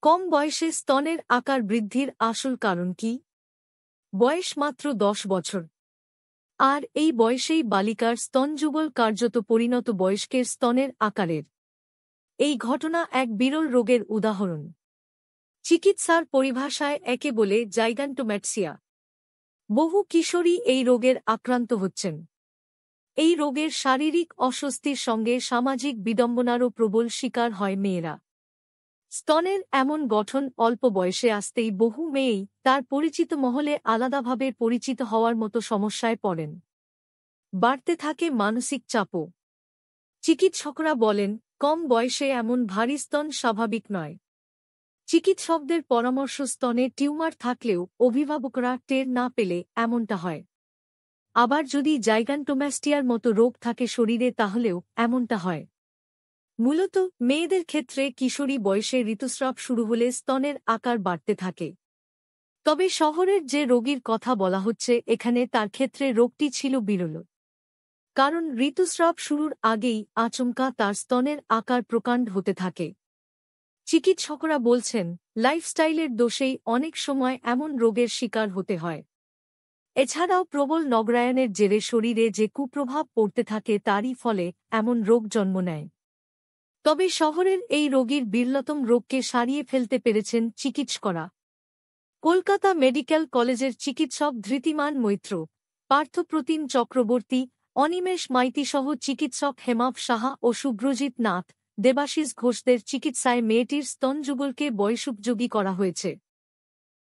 কম বয়সে স্তনের আকার বৃদ্ধির আসল কারণ কি? বয়স মাত্র 10 বছর। আর এই বয়সেই বালিকার স্তনযুগল কার্যত পরিণত বয়স্কের স্তনের আকারের। এই ঘটনা এক বিরল রোগের উদাহরণ। চিকিৎসার পরিভাষায় একে বলে জাইগান্টোম্যাটসিয়া। বহু কিশোরী এই রোগের আক্রান্ত হচ্ছেন। এই রোগের শারীরিক অস্বস্তির সঙ্গে সামাজিক বিড়ম্বনারও প্রবল শিকার হয় মেয়েরা। স্তনের এমন গঠন অল্প বয়সে আসতেই বহু মেয়েই তার পরিচিত মহলে আলাদাভাবে পরিচিত হওয়ার মতো সমস্যায় পড়েন। বাড়তে থাকে মানসিক চাপও। চিকিৎসকরা বলেন, কম বয়সে এমন ভারী স্তন স্বাভাবিক নয়। চিকিৎসকদের পরামর্শ, স্তনে টিউমার থাকলেও অভিভাবকরা টের না পেলে এমনটা হয়। আবার যদি জাইগান্টোম্যাস্টিয়ার মতো রোগ থাকে শরীরে তাহলেও এমনটা হয়। মূলত মেয়েদের ক্ষেত্রে কিশোরী বয়সে ঋতুস্রাব শুরু হলে স্তনের আকার বাড়তে থাকে। তবে শহরের যে রোগীর কথা বলা হচ্ছে এখানে তার ক্ষেত্রে রোগটি ছিল বিরল। কারণ ঋতুস্রাব শুরুর আগেই আচমকা তার স্তনের আকার প্রকাণ্ড হতে থাকে। চিকিৎসকরা বলছেন, লাইফস্টাইলের দোষেই অনেক সময় এমন রোগের শিকার হতে হয়। এছাড়াও প্রবল নগরায়নের জেরে শরীরে যে কুপ্রভাব পড়তে থাকে তারই ফলে এমন রোগ জন্ম নেয়। তবে শহরের এই রোগীর বিরলতম রোগকে সারিয়ে ফেলতে পেরেছেন চিকিৎসকরা। কলকাতা মেডিকেল কলেজের চিকিৎসক ধৃতিমান মৈত্র, পার্থপ্রতিম চক্রবর্তী, অনিমেষ মাইতিসহ চিকিৎসক হেমাভ সাহা ও শুভ্রজিৎ নাথ, দেবাশিস ঘোষদের চিকিৎসায় মেয়েটির স্তনযুগলকে বয়সোপযোগী করা হয়েছে।